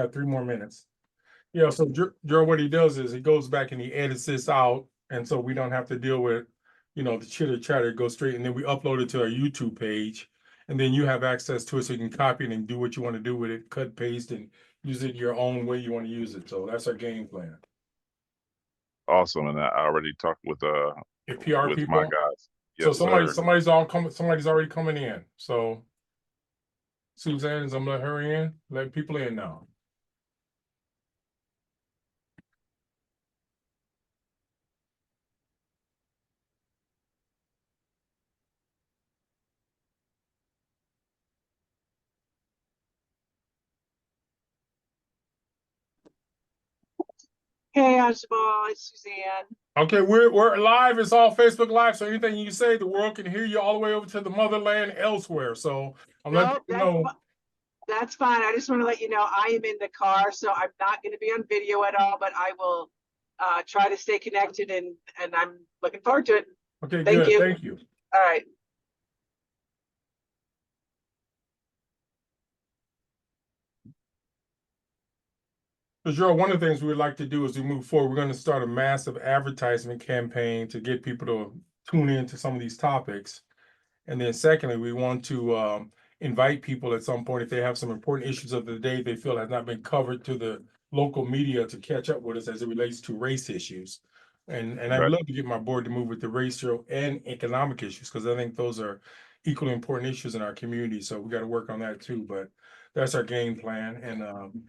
got 3 more minutes. Yeah, so Gerald, what he does is he goes back and he edits this out, and so we don't have to deal with, the chitter chatter. Go straight, and then we upload it to our YouTube page, and then you have access to it, so you can copy it and do what you want to do with it, cut, paste, and use it your own way you want to use it. So that's our game plan. Awesome, and I already talked with Your PR with people, my guys. Yes, so sir. somebody's already coming in. So Suzanne's, I'm gonna let her in, let people in now. Hey, Ajmal, it's Suzanne. Okay, we're live. It's all Facebook Live, so anything you say, the world can hear you all the way over to the motherland elsewhere. So I'm letting you know. That's fine. I just want to let you know I am in the car, so I'm not going to be on video at all, but I will try to stay connected, and I'm looking forward to it. Okay, good. Thank you. All right. So, Gerald, one of the things we would like to do as we move forward, we're going to start a massive advertisement campaign to get people to tune into some of these topics. And then secondly, we want to invite people at some point, if they have some important issues of the day they feel have not been covered, to the local media to catch up with us as it relates to race issues. And I'd love to get my board to move with the racial and economic issues, because I think those are equally important issues in our community. So we got to work on that too. But that's our game plan. And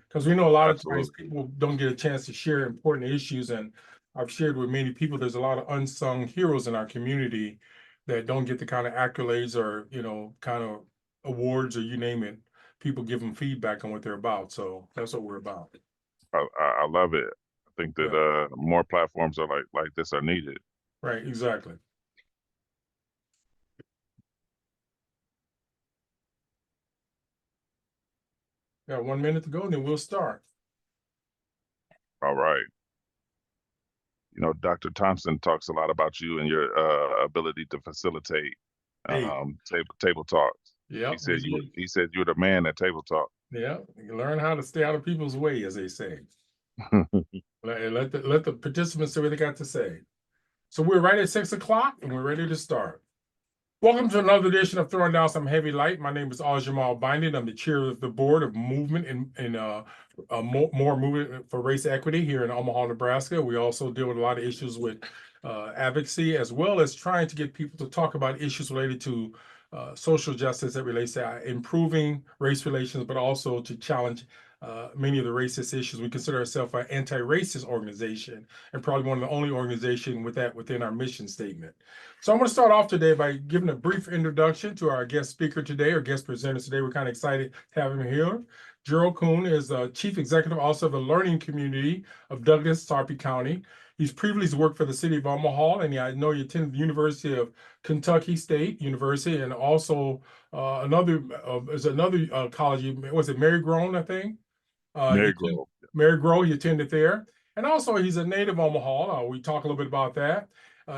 because we know a lot of times people don't get a chance to share important issues. And I've shared with many people, there's a lot of unsung heroes in our community that don't get the kind of accolades or, kind of awards, or you name it. People give them feedback on what they're about. So that's what we're about. I love it. I think that more platforms are like this are needed. Right, exactly. Got 1 minute to go, and then we'll start. All right. Dr. Thompson talks a lot about you and your ability to facilitate table talks. Yeah. He said you're the man at table talk. Yeah, you learn how to stay out of people's way, as they say. let the participants say what they got to say. So we're right at 6 o'clock, and we're ready to start. Welcome to another edition of Throwing Down Some Heavy Light. My name is Jamal Binding. I'm the chair of the board of movement and more movement for race equity here in Omaha, Nebraska. We also deal with a lot of issues with advocacy, as well as trying to get people to talk about issues related to social justice that relates to improving race relations, but also to challenge many of the racist issues. We consider ourselves an anti-racist organization, and probably one of the only organizations with that within our mission statement. So I'm going to start off today by giving a brief introduction to our guest speaker today, or guest presenter today. We're kind of excited to have him here. Gerald Kuhn is the Chief Executive Officer of the Learning Community of Douglas, Sarpy County. He's previously worked for the city of Omaha, and I know he attended the University of Kentucky State University, and also another college. Was it Mary Grown, I think? Mary Grow, he attended there. And also, he's a native Omaha. We talk a little bit about that.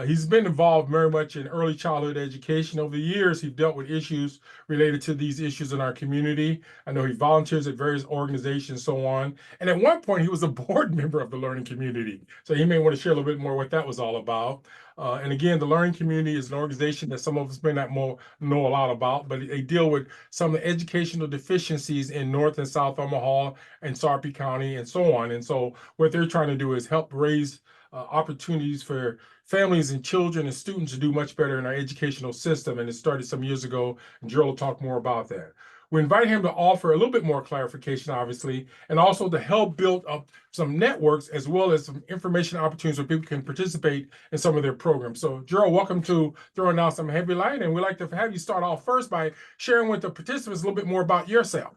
He's been involved very much in early childhood education. Over the years, he's dealt with issues related to these issues in our community. I know he volunteers at various organizations, so on. And at one point, he was a board member of the Learning Community. So he may want to share a little bit more what that was all about. And again, the Learning Community is an organization that some of us may not know a lot about, but they deal with some of the educational deficiencies in North and South Omaha and Sarpy County and so on. And so what they're trying to do is help raise opportunities for families and children and students to do much better in our educational system. And it started some years ago, and Gerald will talk more about that. We invite him to offer a little bit more clarification, obviously, and also to help build up some networks as well as some information opportunities where people can participate in some of their programs. So, Gerald, welcome to Throwing Down Some Heavy Light, and we'd like to have you start off first by sharing with the participants a little bit more about yourself.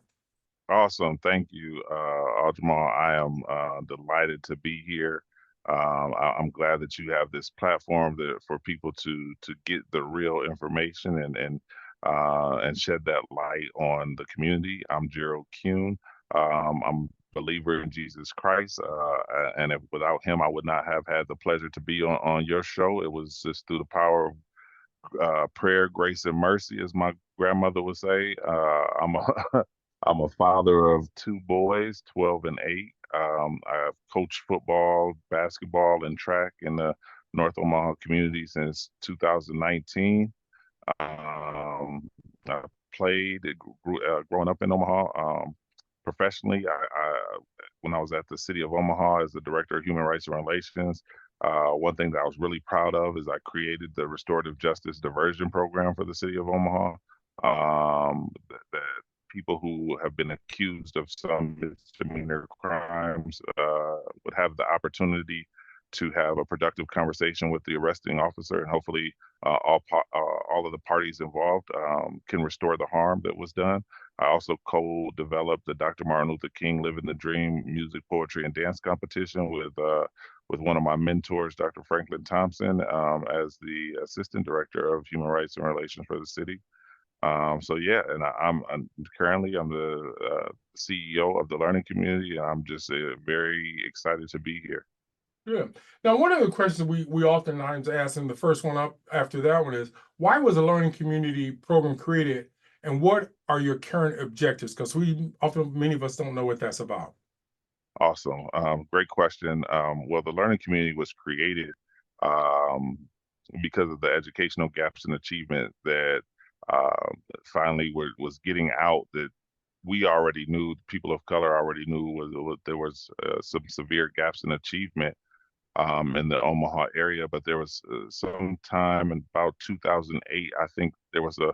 Awesome. Thank you, Jamal. I am delighted to be here. I'm glad that you have this platform for people to get the real information and shed that light on the community. I'm Gerald Kuhn. I'm a believer in Jesus Christ, and without him, I would not have had the pleasure to be on your show. It was just through the power of prayer, grace, and mercy, as my grandmother would say. I'm a father of two boys, 12 and 8. I've coached football, basketball, and track in the North Omaha community since 2019. I played, growing up in Omaha. Professionally, when I was at the city of Omaha as the director of human rights and relations, one thing that I was really proud of is I created the restorative justice diversion program for the city of Omaha. That people who have been accused of some misdemeanor crimes would have the opportunity to have a productive conversation with the arresting officer, and hopefully all of the parties involved can restore the harm that was done. I also co-developed the Dr. Martin Luther King Living the Dream music, poetry, and dance competition with one of my mentors, Dr. Franklin Thompson, as the assistant director of human rights and relations for the city. So yeah, and I'm currently I'm the CEO of the learning community, and I'm just very excited to be here. Yeah. Now, one of the questions we oftentimes ask, and the first one up after that one is, why was a learning community program created, and what are your current objectives? Because many of us don't know what that's about. Awesome. Great question. Well, the learning community was created um, because of the educational gaps in achievement that finally was getting out, that we already knew, people of color already knew there was some severe gaps in achievement in the Omaha area. But there was some time in about 2008, I think there was a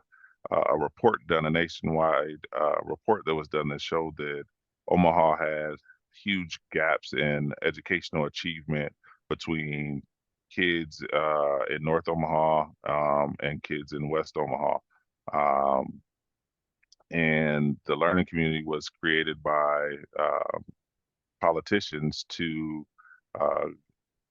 report done, a nationwide report that was done that showed that Omaha had huge gaps in educational achievement between kids in North Omaha and kids in West Omaha. Um, and the learning community was created by politicians to uh,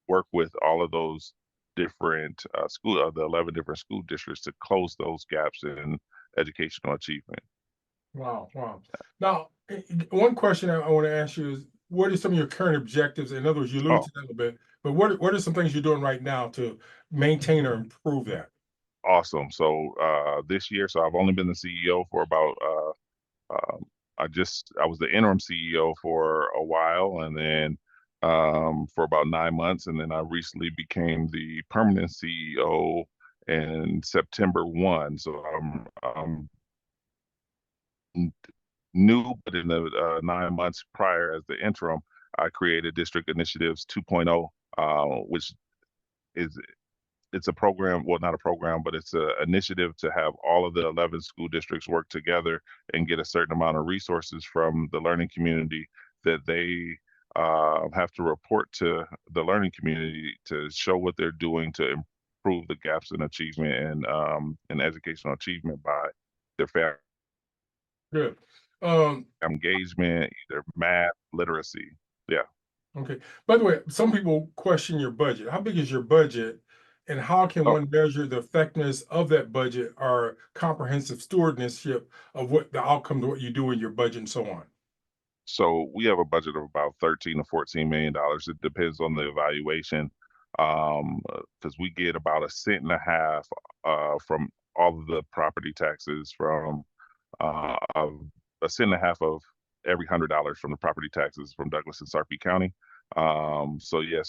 work with all of those different the 11 different school districts to close those gaps in educational achievement. Wow, wow. Now, one question I want to ask you is, what are some of your current objectives? In other words, you alluded Oh, to that a little bit, but what are some things you're doing right now to maintain or improve that? awesome. So this year, so I've only been the CEO for about I was the interim CEO for a while, and then for about 9 months, and then I recently became the permanent CEO in September 1. So I'm new, but in the 9 months prior as the interim, I created District Initiatives 2.0, which is it's a program, well, not a program, but it's an initiative to have all of the 11 school districts work together and get a certain amount of resources from the learning community that they have to report to the learning community to show what they're doing to improve the gaps in achievement and educational achievement by their family Good. Um, engagement, either math, literacy. Yeah. okay. By the way, some people question your budget. How big is your budget, and how can Oh, one measure the effectiveness of that budget or comprehensive stewardship of what the outcome of what you do with your budget and so on? so we have a budget of about 13 to 14 million dollars. It depends on the evaluation, because we get about a cent and a half from all of the property taxes from of a cent and a half of every $100 from the property taxes from Douglas and Sarpy County. So yeah,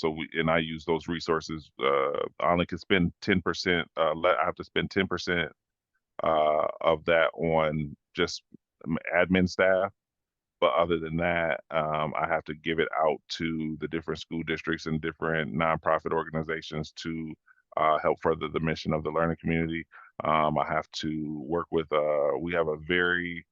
I use those resources. I only can spend 10%. I have to spend 10% of that on just admin staff. But other than that, I have to give it out to the different school districts and different nonprofit organizations to help further the mission of the learning community. I have to work with, we have a very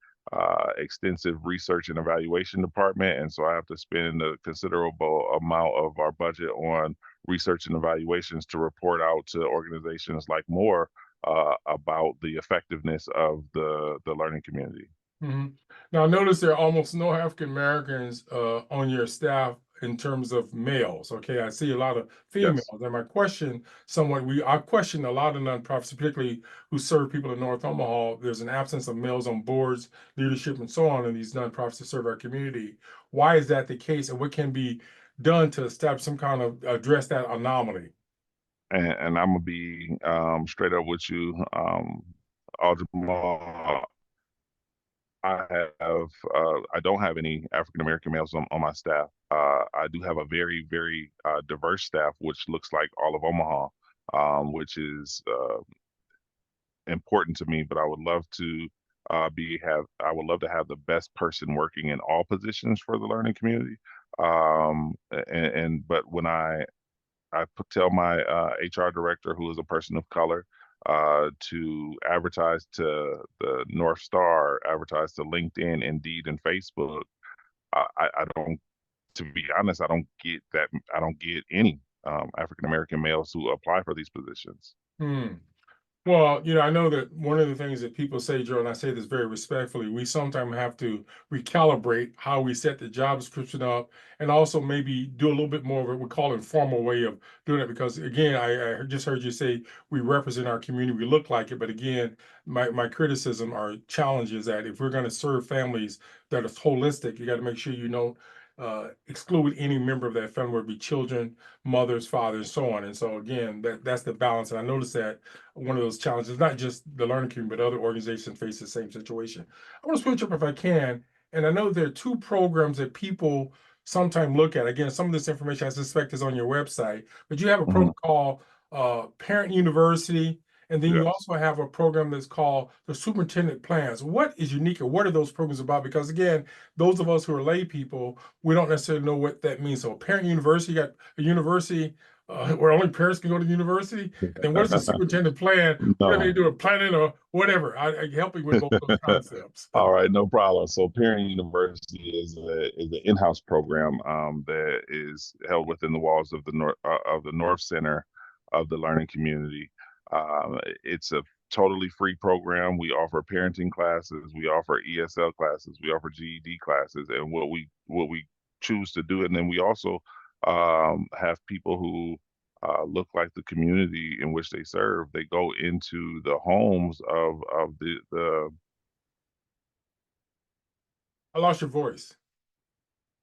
extensive research and evaluation department. And so I have to spend a considerable amount of our budget on research and evaluations to report out to organizations like MORE about the effectiveness of the learning community. Mhm. Now, notice there are almost no African Americans on your staff in terms of males. Okay, I see a lot of females. Yes. And my question, I question a lot of nonprofits, particularly who serve people in North Omaha. There's an absence of males on boards, leadership, and so on in these nonprofits to serve our community. Why is that the case, and what can be done to establish some kind of address that anomaly? And I'm gonna be straight up with you, Aljamal. I have I don't have any African American males on my staff. I do have a very, very diverse staff, which looks like all of Omaha, which is important to me. But I would love to I would love to have the best person working in all positions for the learning community. But when tell my HR director, who is a person of color, to advertise to the North Star, advertise to LinkedIn, Indeed, and Facebook. I don't, to be honest, I don't get that. I don't get any African American males who apply for these positions. Hmm. Well, I know that one of the things that people say, Joe, and I say this very respectfully, we sometimes have to recalibrate how we set the job description up, and also maybe do a little bit more of what we call informal way of doing it. Because again, I just heard you say we represent our community, we look like it. But again, my criticism or challenge is that if we're going to serve families that are holistic, you got to make sure you don't exclude any member of that family, whether it be children, mothers, fathers, so on. And so again, that's the balance. And I noticed that one of those challenges, not just the learning community, but other organizations face the same situation. I want to switch up if I can. And I know there are two programs that people sometimes look at. Again, some of this information I suspect is on your website, but you have a Mhm. program called Parent University. And then you Yes. also have a program that's called the Superintendent Plans. What is unique, or what are those programs about? Because again, those of us who are lay people, we don't necessarily know what that means. So, Parent University, you got a university where only parents can go to university. And then what is the superintendent plan? What are they No. doing? Planning or whatever? I help you with both those concepts. All right, no problem. So, Parent University is an in-house program that is held within the walls of the North Center of the learning community. It's a totally free program. We offer parenting classes, we offer ESL classes, we offer GED classes, and what we choose to do, and then we also have people who look like the community in which they serve. They go into the homes of the I lost your voice.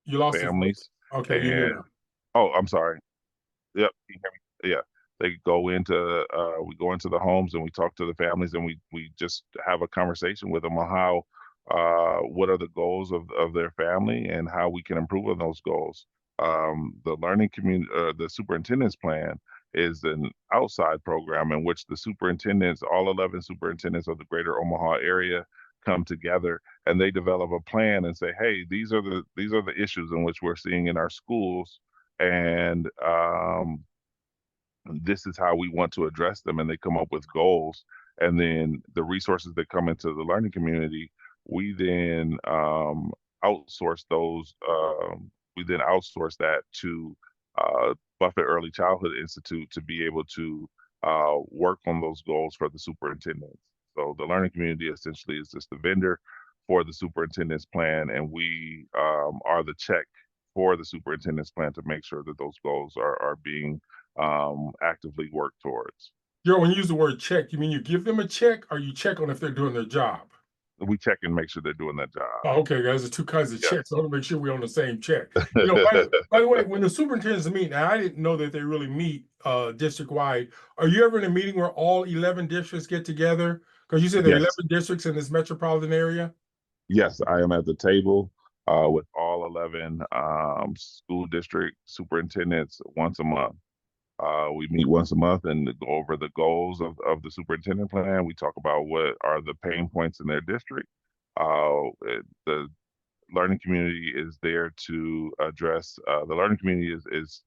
You lost the voice. families. Okay, you here And now. oh, I'm sorry. Yep, can you hear me? Yeah. They go into we go into the homes and we talk to the families, and we just have a conversation with them on how what are the goals of their family and how we can improve on those goals. The learning community, the superintendent's plan is an outside program in which the superintendents, all 11 superintendents of the greater Omaha area, come together and they develop a plan and say, hey, these are the issues in which we're seeing in our schools, and this is how we want to address them. And they come up with goals, and then the resources that come into the learning community, we then outsource those we then outsource that to Buffett Early Childhood Institute to be able to work on those goals for the superintendents. So the learning community essentially is just the vendor for the superintendent's plan, and we are the check for the superintendent's plan to make sure that those goals are being actively worked towards. Joe, when you use the word check, you mean you give them a check, or you check on if they're doing their job? We check and make sure they're doing that job. Oh, okay, guys, there's two kinds of checks. Yes. I want to make sure we're on the same check. By the way, when the superintendents meet, now I didn't know that they really meet district wide. Are you ever in a meeting where all 11 districts get together? Because you said there are Yes. 11 districts in this metropolitan area. Yes, I am at the table with all 11 school district superintendents once a month. We meet once a month and go over the goals of the superintendent plan. We talk about what are the pain points in their district. The learning community is there to address, the learning community is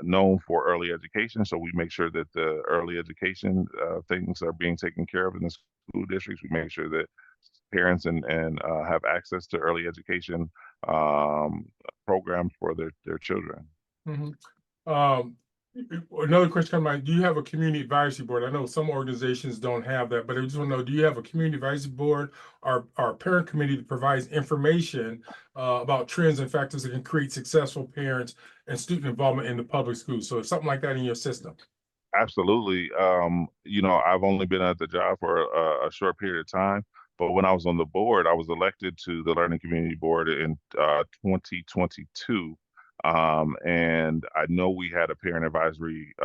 known for early education. So we make sure that the early education things are being taken care of in the school districts. We make sure that parents and have access to early education programs for their children. Mm-hmm. Another question comes to mind. Do you have a community advisory board? I know some organizations don't have that, but I just want to know, do you have a community advisory board or parent committee that provides information about trends and factors that can create successful parents and student involvement in the public schools? So something like that in your system. Absolutely. I've only been at the job for a short period of time, but when I was on the board, I was elected to the Learning Community Board in 2022. And I know we had a parent advisory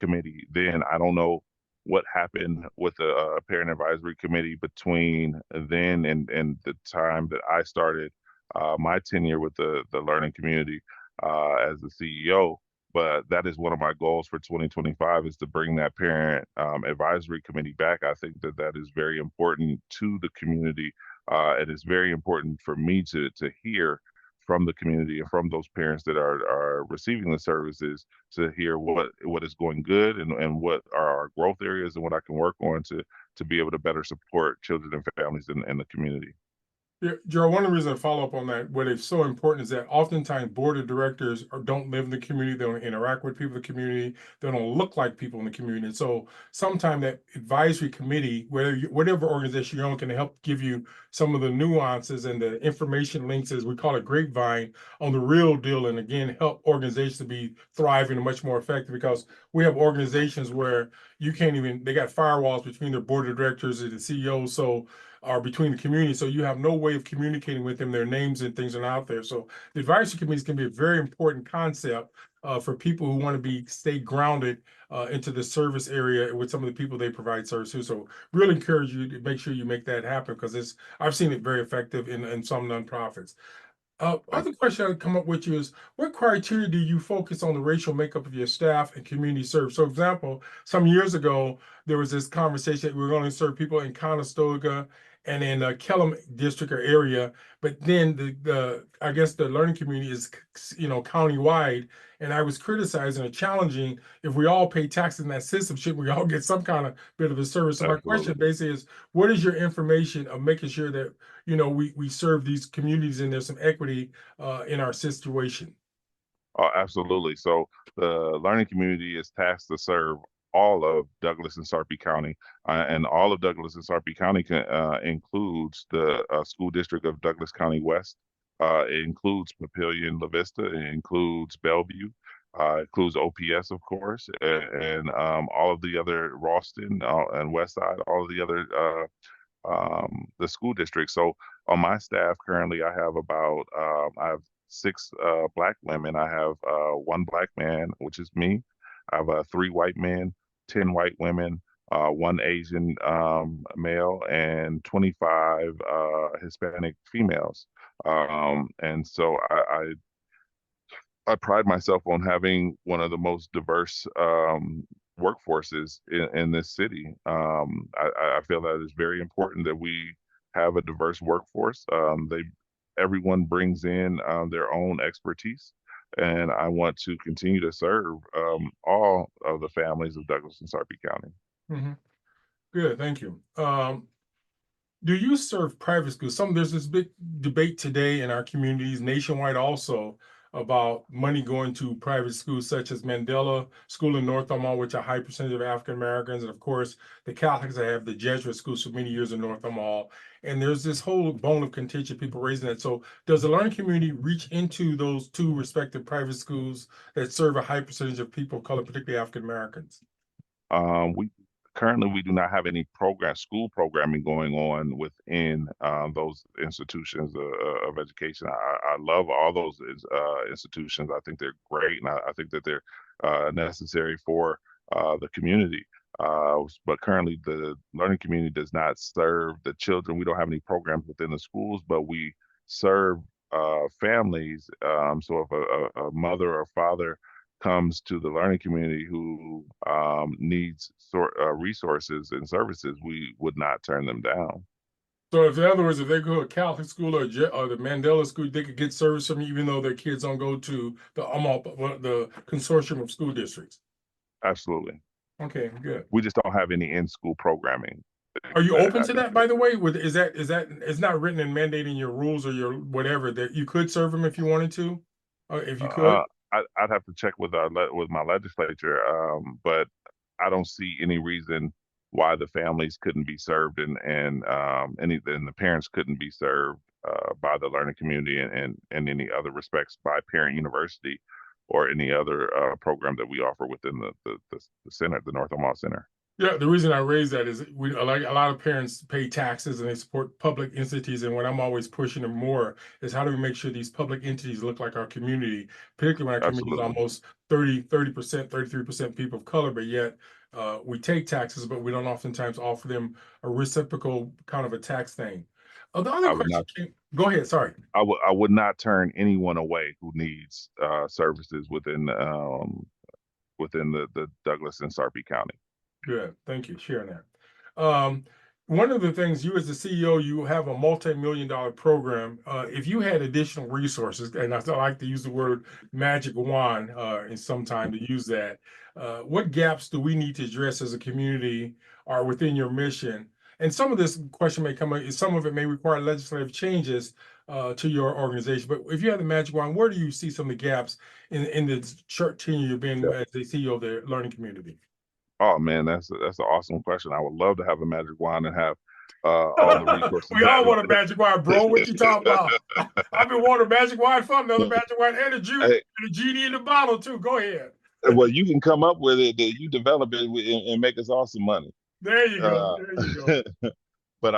committee then. I don't know what happened with the parent advisory committee between then and the time that I started my tenure with the learning community as the CEO. But that is one of my goals for 2025 is to bring that parent advisory committee back. I think that that is very important to the community. It is very important for me to hear from the community and from those parents that are receiving the services to hear what is going good and what are our growth areas and what I can work on to be able to better support children and families in the community. Yeah, Gerald, one of the reasons I follow up on that, what is so important is that oftentimes board of directors don't live in the community, they don't interact with people in the community, they don't look like people in the community. And so sometimes that advisory committee, whatever organization you're on, can help give you some of the nuances and the information links, as we call it, grapevine, on the real deal. And again, help organizations to be thriving and much more effective, because we have organizations where you can't even, they got firewalls between their board of directors and the CEO. So are between the community. So you have no way of communicating with them. Their names and things are not out there. So the advisory committees can be a very important concept for people who want to stay grounded into the service area with some of the people they provide service to. So really encourage you to make sure you make that happen, because I've seen it very effective in some nonprofits. Other question I come up with you is, what criteria do you focus on the racial makeup of your staff and community service? So, example, some years ago, there was this conversation that we were going to serve people in Conestoga and in Kellam district or area, but then the I guess the learning community is county-wide, and I was criticizing or challenging, if we all pay taxes in that system, shouldn't we all get some kind of bit of a service? So my question Absolutely. basically is, what is your information of making sure that we serve these communities and there's some equity in our situation? Oh, absolutely. So the learning community is tasked to serve all of Douglas and Sarpy County, and all of Douglas and Sarpy County includes the school district of Douglas County West. It includes Papillion, La Vista. It includes Bellevue. Includes OPS, of course, and all of the other Ralston and West Side, all of the other the school districts. So on my staff currently, I have six black women. I have one black man, which is me. I have three white men, 10 white women, one Asian male, and 25 Hispanic females. And so I pride myself on having one of the most diverse workforces in this city. I feel that it's very important that we have a diverse workforce. Everyone brings in their own expertise, and I want to continue to serve all of the families of Douglas and Sarpy County. Mm-hmm. Good, thank you. Do you serve private schools? There's this big debate today in our communities nationwide also about money going to private schools, such as Mandela School in North Omaha, which are a high percentage of African Americans, and of course the Catholics that have the Jesuit schools for many years in North Omaha. And there's this whole bone of contention, people raising that. So does the learning community reach into those two respective private schools that serve a high percentage of people of color, particularly African Americans? We currently we do not have any school programming going on within those institutions of education. I love all those institutions. I think they're great, and I think that they're necessary for the community. But currently, the learning community does not serve the children. We don't have any programs within the schools, but we serve families. So if a mother or father comes to the learning community who needs resources and services, we would not turn them down. So, in other words, if they go to a Catholic school or the Mandela school, they could get service from you, even though their kids don't go to the consortium of school districts. Absolutely. Okay, good. We just don't have any in-school programming. Are you open to that, by the way? Is that it's not written and mandating your rules or your whatever that you could serve them if you wanted to, if you could? I'd have to check with my legislature, but I don't see any reason why the families couldn't be served and the parents couldn't be served by the learning community and any other respects by Parent University or any other program that we offer within the center, the North Omaha Center. Yeah, the reason I raise that is we like a lot of parents pay taxes and they support public entities. And what I'm always pushing them more is how do we make sure these public entities look like our community, particularly when our community is Absolutely. almost 30%, 33% people of color, but yet we take taxes, but we don't oftentimes offer them a reciprocal kind of a tax thing. The other I would question not go ahead, sorry. I would not turn anyone away who needs services within the Douglas and Sarpy County. Good. Thank you for sharing that. One of the things you as the CEO, you have a multi-million-dollar program. If you had additional resources, and I still like to use the word magic wand in some time to use that, what gaps do we need to address as a community or within your mission? And some of this question may come up, some of it may require legislative changes to your organization. But if you have the magic wand, where do you see some of the gaps in the short tenure you've been Yeah. as the CEO of the learning community? Oh man, that's an awesome question. I would love to have a magic wand and have all the resources We all want a that magic wand, bro. What you talking about? I've been wanting a magic wand for another magic wand and hey, a genie in the bottle too. Go ahead. well, you can come up with it, that you develop it and make us all some money. There you go. Uh, There you go. but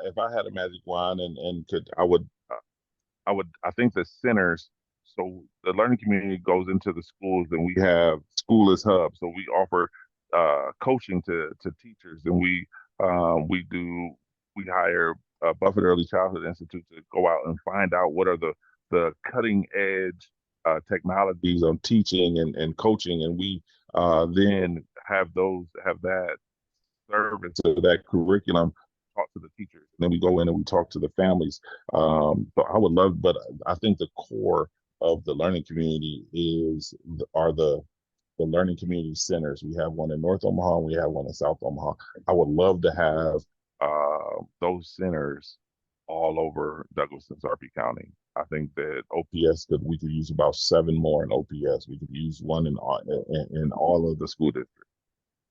if I had a magic wand and could, I think the centers, so the learning community goes into the schools and we have school as hub. So we offer coaching to teachers and we hire Buffett Early Childhood Institute to go out and find out what are the cutting edge technologies on teaching and coaching. And we then have that service of that curriculum talk to the teachers, and then we go in and we talk to the families. So I would love, but I think the core of the learning community are the learning community centers. We have one in North Omaha, and we have one in South Omaha. I would love to have those centers all over Douglas and Sarpy County. I think that we could use about 7 more in OPS. We could use one in all of the school districts.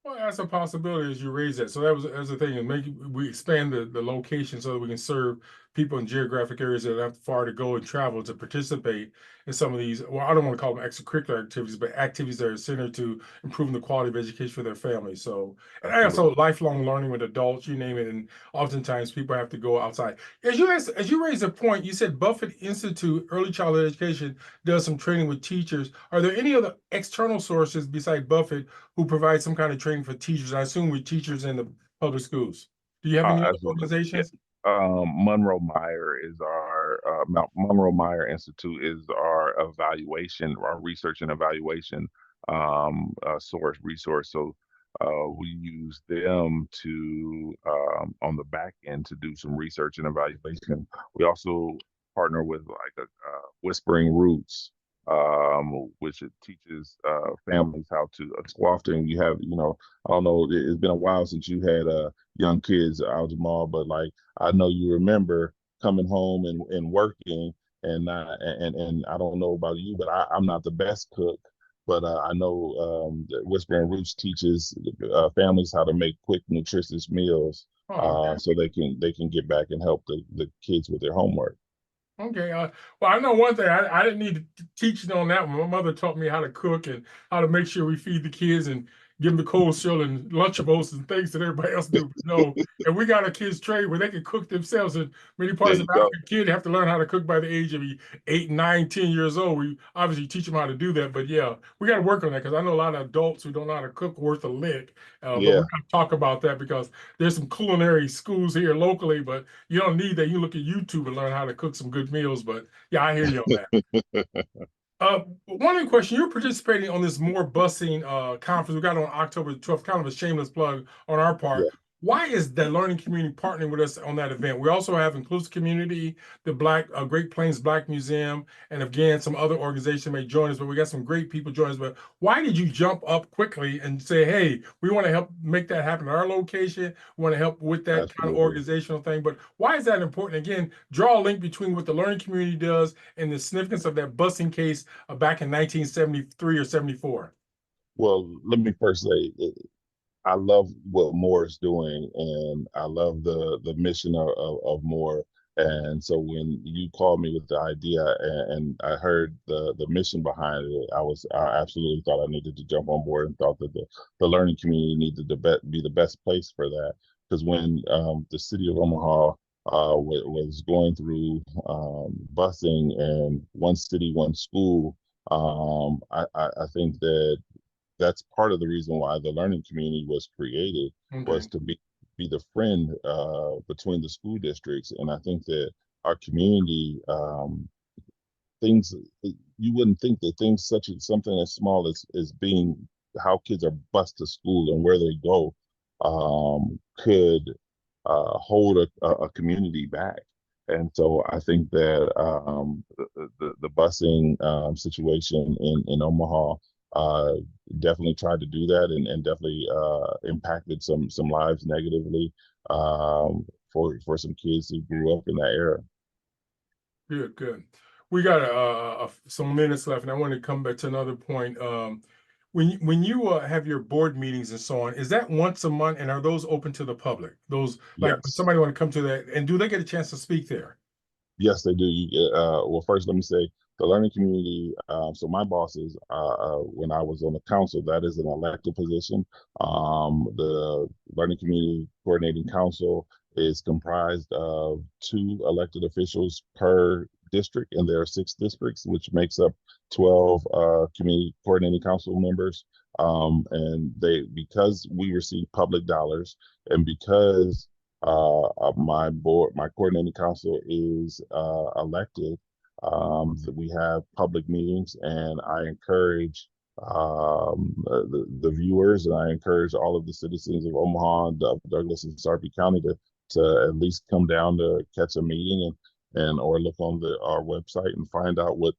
Well, that's a possibility as you raise that. So that's the thing, and we expand the location so that we can serve people in geographic areas that have far to go and travel to participate in some of these. Well, I don't want to call them extracurricular activities, but activities that are centered to improving the quality of education for their families. So, and also lifelong learning with adults, you name it. And oftentimes people have to go outside. As you raise a point, you said Buffett Institute Early Childhood Education does some training with teachers. Are there any other external sources besides Buffett who provide some kind of training for teachers? I assume with teachers in the public schools. Do you have any other organizations? Yeah. Monroe Meyer is Monroe Meyer Institute is our research and evaluation resource. So we use them to on the back end to do some research and evaluation. We also partner with like Whispering Roots, which it teaches families how to. So often you have, I don't know, it's been a while since you had young kids out Jamal, but like I know you remember coming home and working, and I don't know about you, but I'm not the best cook. But I know that Whispering Roots teaches families how to make quick, nutritious meals, so they can get back and help the kids with their homework. Okay. Well, I know one thing. I didn't need to teach on that one. My mother taught me how to cook and how to make sure we feed the kids and give them the cold shell and Lunchables and things that everybody else do. No, and we got a kids trade where they can cook themselves. In many parts of Africa, kids have to learn how to cook by the age of 8, 9, 10 years old. We obviously teach them how to do that. But yeah, we got to work on that because I know a lot of adults who don't know how to cook worth a lick. But we got to talk about that because there's some culinary schools here locally, but you don't need that. You look at YouTube and learn how to cook some good meals. But yeah, I hear you on that. One other question, you're participating on this More Busing conference we got on October 12th, kind of a shameless plug on our part. Yeah. Why is the learning community partnering with us on that event? We also have Inclusive Community, the Great Plains Black Museum, and again, some other organization may join us, but we got some great people join us. But why did you jump up quickly and say, hey, we want to help make that happen at our location. We want to help with that kind of organizational thing. But why is that important? Again, draw a link between what the learning community does and the significance of that busing case back in 1973 or 74. Well, let me first say, I love what More is doing, and I love the mission of More. And so when you called me with the idea and I heard the mission behind it, I absolutely thought I needed to jump on board and thought that the learning community needed to be the best place for that. Because when the city of Omaha was going through busing and one city, one school, I think that that's part of the reason why the learning community was created, Okay. was to be the friend between the school districts. And I think that our community, things, you wouldn't think that things such as something as small as being how kids are bused to school and where they go could hold a community back. And so I think that the busing situation in Omaha uh, definitely tried to do that, and definitely impacted some lives negatively for some kids who grew up in that era. Good, good. We got some minutes left, and I want to come back to another point. When you have your board meetings and so on, is that once a month, and are those open to the public? Those, like, when Yes. somebody want to come to that, and do they get a chance to speak there? Yes, they do. Well, first, let me say the learning community. So my bosses, when I was on the council, that is an elected position. The learning community coordinating council is comprised of 2 elected officials per district, and there are 6 districts, which makes up 12 community coordinating council members. And because we receive public dollars, and because my coordinating council is elected. That we have public meetings, and I encourage the viewers, and I encourage all of the citizens of Omaha, Douglas, and Sarpy County to at least come down to catch a meeting and or look on our website and find out what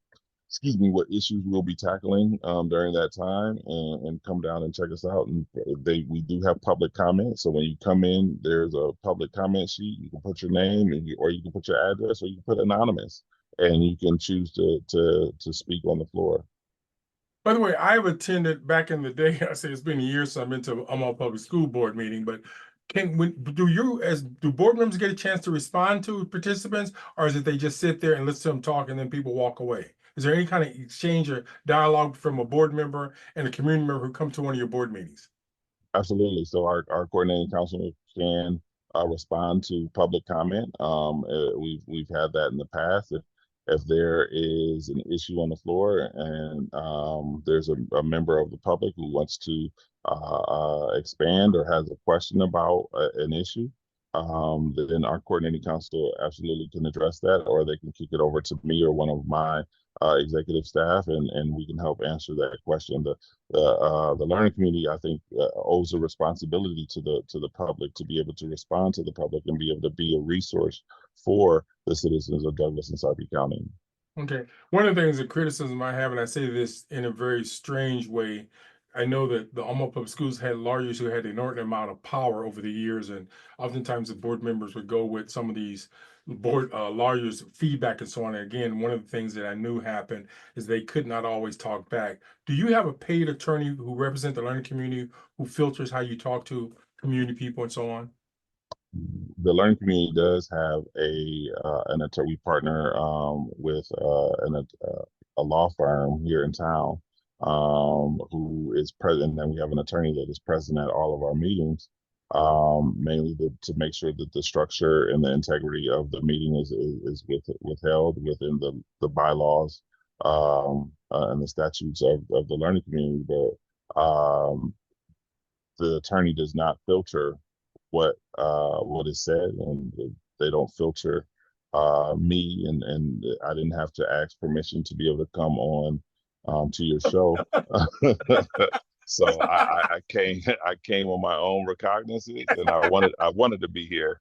issues we'll be tackling during that time, and come down and check us out. And we do have public comment. So when you come in, there's a public comment sheet. You can put your name, or you can put your address, or you can put anonymous, and you can choose to speak on the floor. By the way, I've attended back in the day. I say it's been years since I've been to Omaha Public School Board meeting, but do board members get a chance to respond to participants, or is it they just sit there and listen to them talk and then people walk away? Is there any kind of exchange or dialogue from a board member and a community member who come to one of your board meetings? Absolutely. So our coordinating council can respond to public comment. We've had that in the past. If there is an issue on the floor, and there's a member of the public who wants to expand or has a question about an issue, then our coordinating council absolutely can address that, or they can kick it over to me or one of my executive staff, and we can help answer that question. The learning community, I think, owes a responsibility to the public to be able to respond to the public and be able to be a resource for the citizens of Douglas and Sarpy County. Okay. One of the things, the criticism I have, and I say this in a very strange way, I know that the Omaha Public Schools had lawyers who had an inordinate amount of power over the years, and oftentimes the board members would go with some of these board lawyers' feedback and so on. And again, one of the things that I knew happened is they could not always talk back. Do you have a paid attorney who represent the learning community, who filters how you talk to community people and so on? The learning community does have an attorney. We partner with a law firm here in town who is present, and we have an attorney that is present at all of our meetings, mainly to make sure that the structure and the integrity of the meeting is withheld within the bylaws and the statutes of the learning community. But the attorney does not filter what is said, and they don't filter me, and I didn't have to ask permission to be able to come on to your show. So I came on my own recognizance, and I wanted to be here.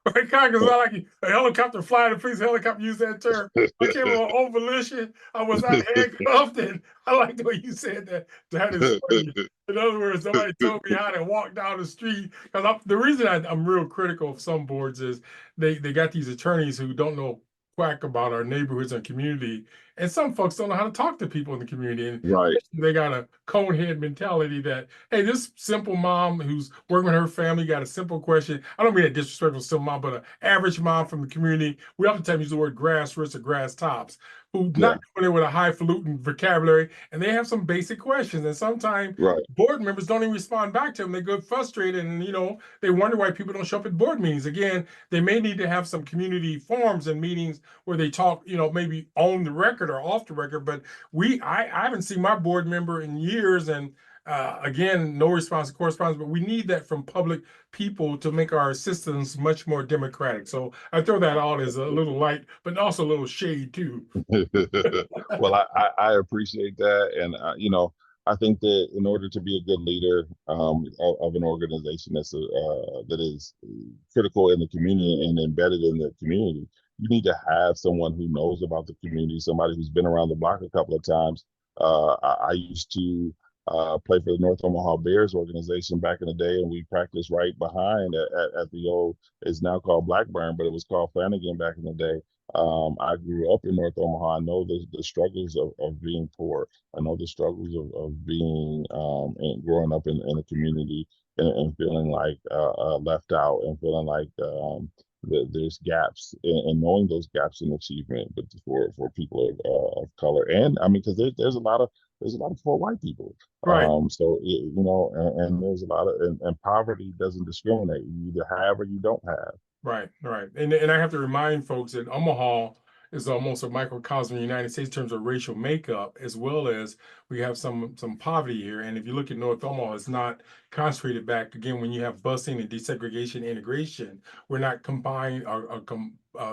Right, because I like a helicopter flying, please helicopter use that term. I came on own volition. I was not handcuffed, and I like the way you said that. That is funny. In other words, somebody told me how to walk down the street. Because the reason I'm real critical of some boards is they got these attorneys who don't know quack about our neighborhoods and community, And some folks don't know how to talk to people in the community. And Right. they got a cone head mentality that, hey, this simple mom who's working with her family got a simple question. I don't mean a disrespectful simple mom, but an average mom from the community. We oftentimes use the word grass roots or grass tops, who Yeah. not coming in with a highfalutin vocabulary, and they have some basic questions. And sometimes Right. board members don't even respond back to them. They get frustrated, and they wonder why people don't show up at board meetings. Again, they may need to have some community forums and meetings where they talk, maybe on the record or off the record. But I haven't seen my board member in years, and again, no response to correspondence. But we need that from public people to make our systems much more democratic. So I throw that out as a little light, but also a little shade too. Well, I appreciate that, and I think that in order to be a good leader of an organization that is critical in the community and embedded in the community, you need to have someone who knows about the community, somebody who's been around the block a couple of times. I used to play for the North Omaha Bears organization back in the day, and we practiced right behind at the old, it's now called Blackburn, but it was called Flanagan back in the day. I grew up in North Omaha. I know the struggles of being poor. I know the struggles of being and growing up in a community and feeling like left out and feeling like there's gaps and knowing those gaps in achievement, but for people of color. And I mean, because there's a lot of poor white people. Right. So and there's a lot of and poverty doesn't discriminate. You either have or you don't have. Right. And I have to remind folks that Omaha is almost a microcosm of the United States in terms of racial makeup, as well as we have some poverty here. And if you look at North Omaha, it's not concentrated back. Again, when you have busing and desegregation integration, we're not combined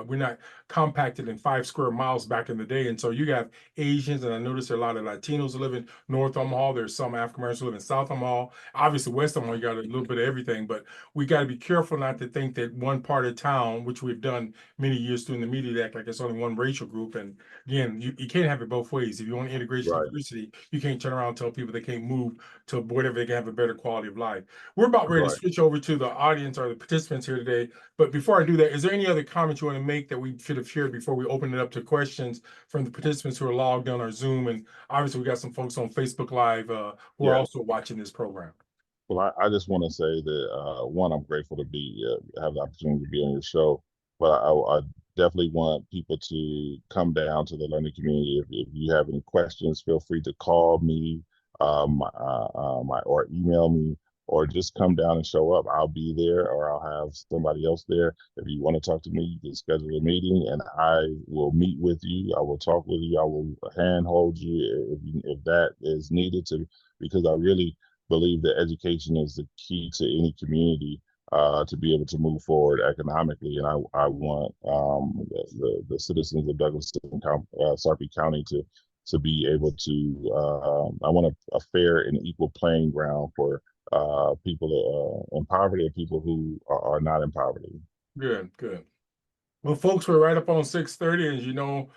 we're not compacted in 5 square miles back in the day. And so you have Asians, and I noticed there are a lot of Latinos who live in North Omaha. There's some African Americans who live in South Omaha. Obviously, West Omaha, you got a little bit of everything, but we got to be careful not to think that one part of town, which we've done many years through the Media Act, like it's only one racial group. And again, you can't have it both ways. If you want integration and diversity, you can't turn around and tell people they can't move to whatever they can have a better quality of life. We're about ready to switch over to the audience or the participants here today. But before I do that, is there any other comments you want to make that we should have shared before we open it up to questions from the participants who are logged on our Zoom? And obviously, we got some folks on Facebook Live who are also watching this program. Well, I just want to say that one, I'm grateful to have the opportunity to be on your show, but I definitely want people to come down to the learning community. If you have any questions, feel free to call me, or email me, or just come down and show up. I'll be there, or I'll have somebody else there. If you want to talk to me, you can schedule a meeting, and I will meet with you. I will talk with you. I will handhold you if that is needed because I really believe that education is the key to any community to be able to move forward economically. And I want the citizens of Douglas and Sarpy County to be able to, I want a fair and equal playing ground for people in poverty and people who are not in poverty. Good. Well, folks, we're right up on 6:30, as you know.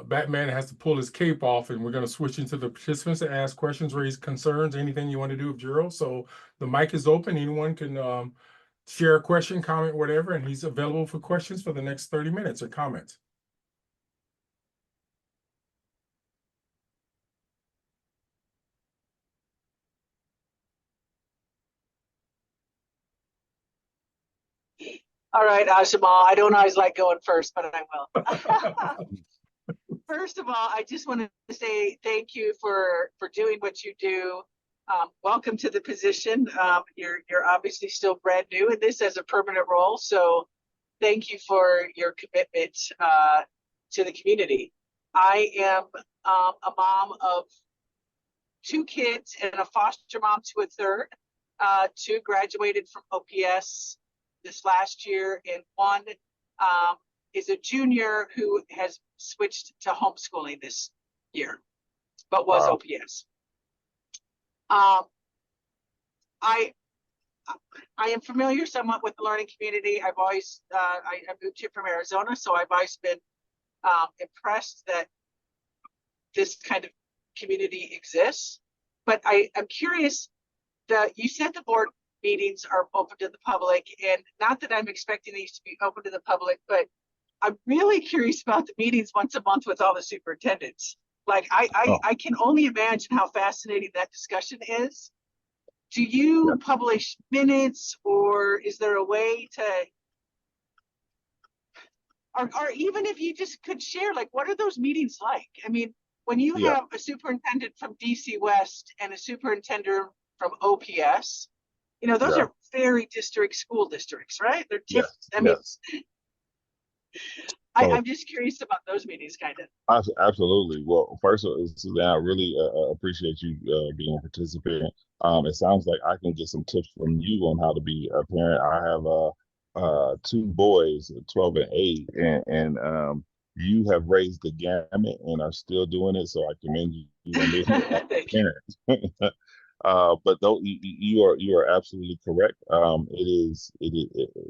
Batman has to pull his cape off, and we're going to switch into the participants to ask questions, raise concerns, anything you want to do with Gerald. So the mic is open. Anyone can share a question, comment, whatever, and he's available for questions for the next 30 minutes or comments. All right, Jamal, I don't always like going first, but I will. First of all, I just want to say thank you for doing what you do. Welcome to the position. You're obviously still brand new in this as a permanent role, so thank you for your commitment to the community. I am a mom of 2 kids and a foster mom to a third. 2 graduated from OPS this last year, and 1 is a junior who has switched to homeschooling this year, but was OPS. I am familiar somewhat with the learning community. I've always, I moved here from Arizona, so I've always been impressed that this kind of community exists. But I'm curious, you said the board meetings are open to the public, and not that I'm expecting these to be open to the public, but I'm really curious about the meetings once a month with all the superintendents. Like Oh, I can only imagine how fascinating that discussion is. Do you yeah. publish minutes, or is there a way to, or even if you just could share, like, what are those meetings like? I mean, when you Yeah. have a superintendent from DC West and a superintendent from OPS, you know, those Yeah. are very school districts, right? They're Yes. I mean, Yes. So I'm just curious about those meetings, kind of. absolutely. Well, first of all, Suzanne, I really appreciate you being a participant. It sounds like I can get some tips from you on how to be a parent. I have two boys, 12 and 8, and you have raised the gamut and are still doing it. So I commend you on doing it as Thank a you. parent. But though you are absolutely correct. It is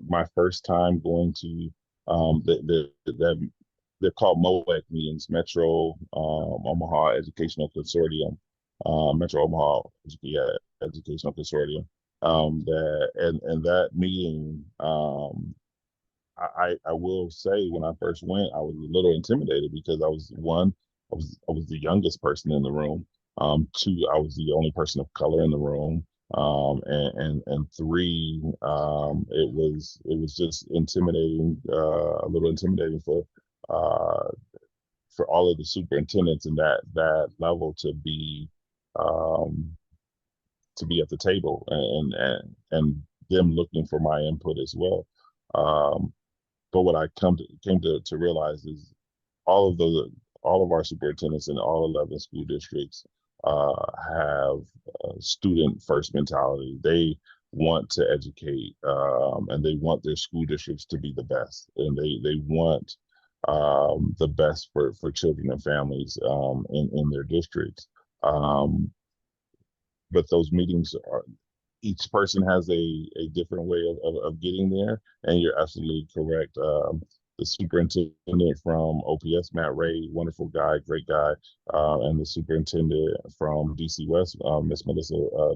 my first time going to that they're called MOEC meetings, Metro Omaha Educational Consortium, Metro Omaha Educational Consortium. And that meeting, I will say when I first went, I was a little intimidated because I was the youngest person in the room. Two, I was the only person of color in the room. And three, it was just intimidating, a little intimidating uh, for all of the superintendents in that level um, to be at the table and them looking for my input as well. Um, but what I came to realize is all of the all of our superintendents in all 11 school districts have a student first mentality. They want to educate, and they want their school districts to be the best, and they want the best for children and families in their districts. Um, but those meetings are each person has a different way of getting there. And you're absolutely correct. The superintendent from OPS, Matt Ray, wonderful guy, great guy. And the superintendent from DC West,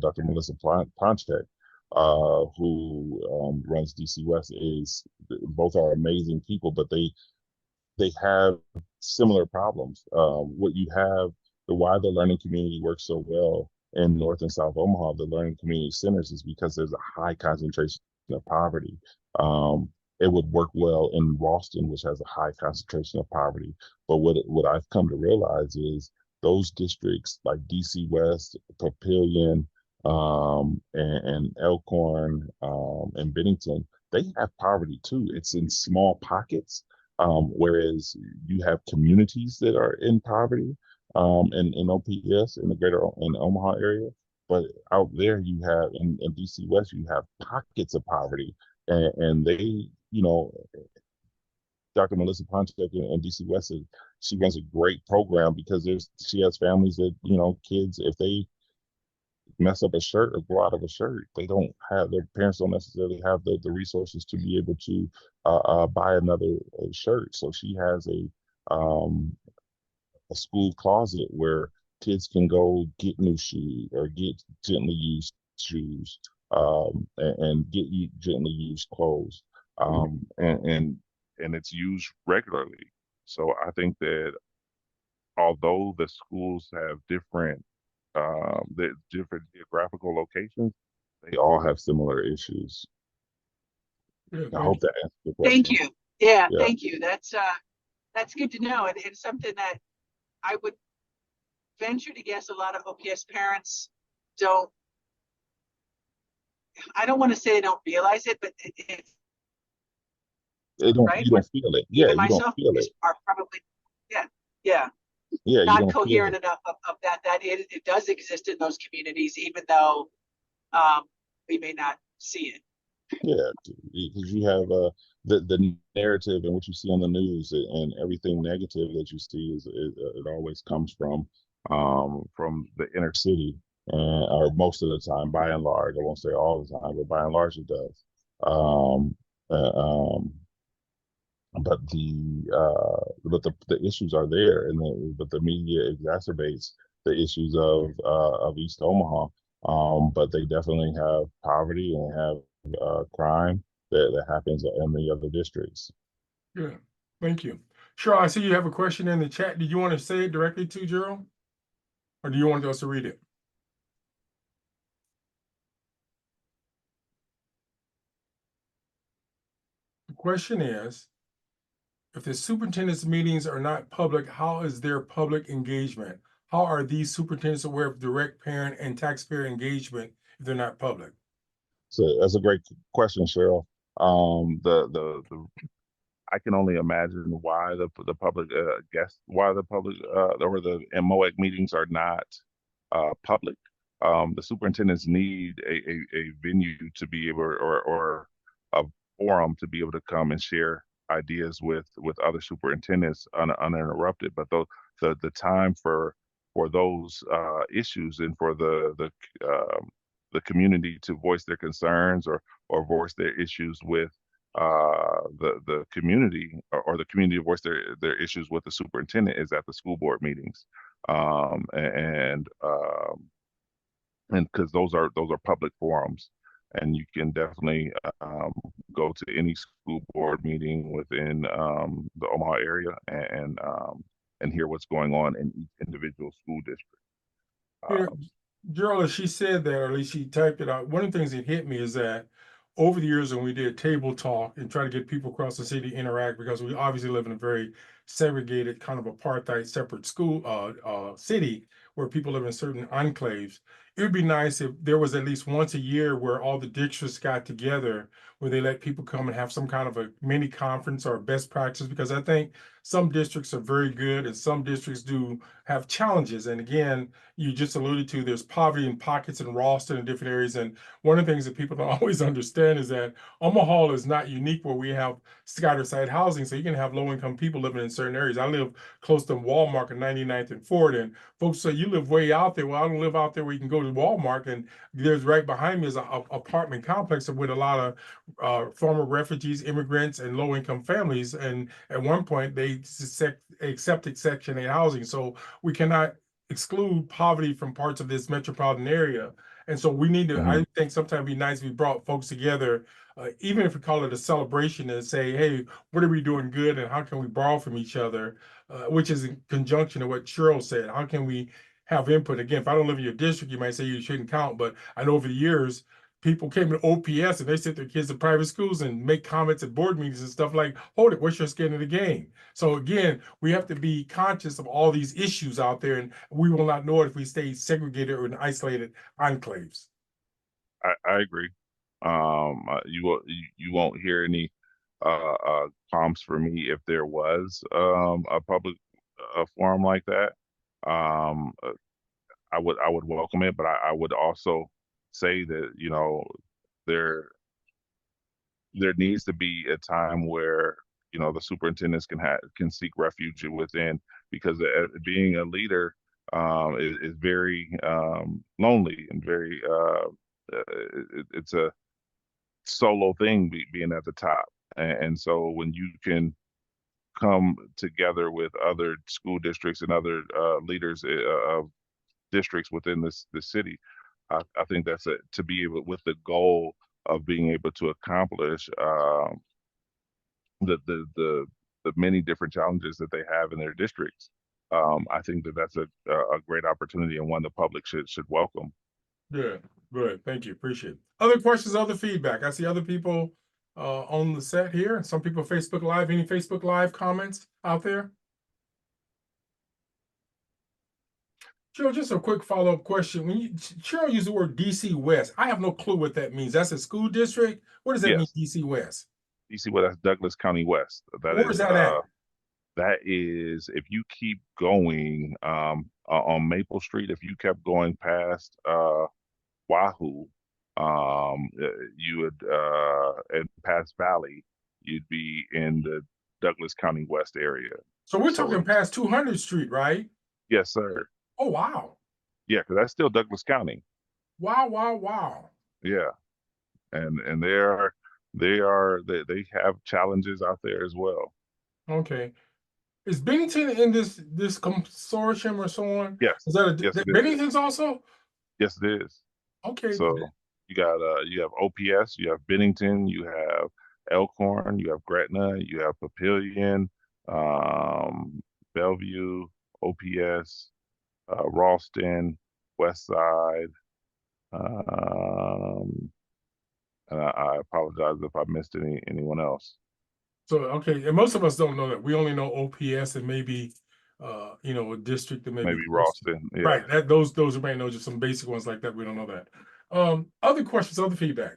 Dr. Melissa Ponchek, who runs DC West, both are amazing people, but they have similar problems. What you have, why the learning community works so well in North and South Omaha, the learning community centers, is because there's a high concentration of poverty. It would work well in Ralston, which has a high concentration of poverty. But what I've come to realize is those districts like DC West, Papillion, and Elkhorn, and Bennington, they have poverty too. It's in small pockets, whereas you have communities that are in poverty, in OPS in the in the Omaha area. But out there, you have in DC West, you have pockets of poverty, and they, Dr. Melissa Ponchek in DC West, she runs a great program because she has families that, kids, if they mess up a shirt or grow out of a shirt, their parents don't necessarily have the resources to be able to buy another shirt. So she has a school closet where kids can go get new shoes or get gently used shoes, and get gently used clothes, and it's used regularly. So I think that although the schools have different geographical locations, they all have similar issues. Yeah, I thank hope that answers the Thank question. you. Yeah, Yeah. thank you. That's good to know. And it's something that I would venture to guess a lot of OPS parents don't, I don't want to say they don't realize it, but it's right. You don't feel it. Yeah, Even you don't myself feel it. are probably, yeah, Yeah, you not don't feel coherent it. enough of that it does exist in those communities, even though we may not see it. Yeah, because you have the narrative and what you see on the news and everything negative that you see it always comes from the inner city, or most of the time, by and large. I won't say all the time, but by and large it does. Um, uh, um, but the issues are there, but the media exacerbates the issues of East Omaha. But they definitely have poverty and have crime that happens in the other districts. Yeah. Thank you. Cheryl, I see you have a question in the chat. Did you want to say it directly to Gerald? Or do you want us to read it? The question is, if the superintendent's meetings are not public, how is their public engagement? How are these superintendents aware of direct parent and taxpayer engagement if they're not public? So that's a great question, Cheryl. The I can only imagine why the public why the public or the MOAC meetings are not public. The superintendents need a venue to be able, or a forum to be able to come and share ideas with other superintendents uninterrupted. But the time for those issues and for the community to voice their concerns or voice their issues with the community, or the community voice their issues with the superintendent, is at the school board meetings. And because those are public forums, and you can definitely go to any school board meeting within the Omaha area and hear what's going on in each individual school district. You know, Gerald, as she said that, or at least she typed it out, one of the things that hit me is that over the years when we did table talk and try to get people across the city to interact, because we obviously live in a very segregated, kind of apartheid, separate school city where people live in certain enclaves. It would be nice if there was at least once a year where all the districts got together, where they let people come and have some kind of a mini conference or best practice, because I think some districts are very good and some districts do have challenges. And again, you just alluded to, there's poverty in pockets in Ralston and different areas. And one of the things that people don't always understand is that Omaha is not unique where we have scattered site housing. So you can have low income people living in certain areas. I live close to Walmart on 99th and Ford, and folks say, you live way out there. Well, I don't live out there where you can go to Walmart. And there's right behind me is an apartment complex with a lot of former refugees, immigrants, and low income families. And at one point, they accepted Section 8 housing. So we cannot exclude poverty from parts of this metropolitan area. And so we need to, I think sometimes it'd be nice if we brought folks together, even if we call it a celebration, and say, hey, what are we doing good and how can we borrow from each other, which is in conjunction to what Cheryl said. How can we have input? Again, if I don't live in your district, you might say you shouldn't count, but I know over the years, people came to OPS and they sent their kids to private schools and make comments at board meetings and stuff like, hold it, what's your skin in the game? So again, we have to be conscious of all these issues out there, and we will not know it if we stay segregated or in isolated enclaves. I agree. You won't hear any comms for me if there was a public forum like that. I would welcome it, but I would also say that, you know, there needs to be a time where, you know, the superintendents can seek refuge within, because being a leader is very lonely and very it's a solo thing being at the top. And so when you can come together with other school districts and other leaders of districts within the city, I think that's to be able, with the goal of being able to accomplish the many different challenges that they have in their districts. I think that's a great opportunity, and one the public should welcome. Good, good. Thank you. Appreciate it. Other questions, other feedback? I see other people on the set here, and some people Facebook Live. Any Facebook Live comments out there? Cheryl, just a quick follow-up question. When Cheryl used the word DC West, I have no clue what that means. That's a school district? What does that mean, DC West? DC West, that's Douglas County West. Where is that at? That is, if you keep going on Maple Street, if you kept going past Wahoo, you would and past Valley, you'd be in the Douglas County West area. So we're talking past 200th Street, right? Yes, sir. Oh, wow. Yeah, because that's still Douglas County. Wow, wow, wow. Yeah, and they have challenges out there as well. Okay. Is Bennington in this consortium or so on? Yes. Is that Bennington's also? Yes, it is. Okay. So you have OPS, you have Bennington, you have Elkhorn, you have Gretna, you have Papillion, Bellevue, OPS, Ralston, West Side. And I apologize if I missed anyone else. So, okay, and most of us don't know that. We only know OPS and maybe, you know, a district that maybe Maybe close to. Ralston, yeah. Right. That those who may know just some basic ones like that. We don't know that. Other questions, other feedback.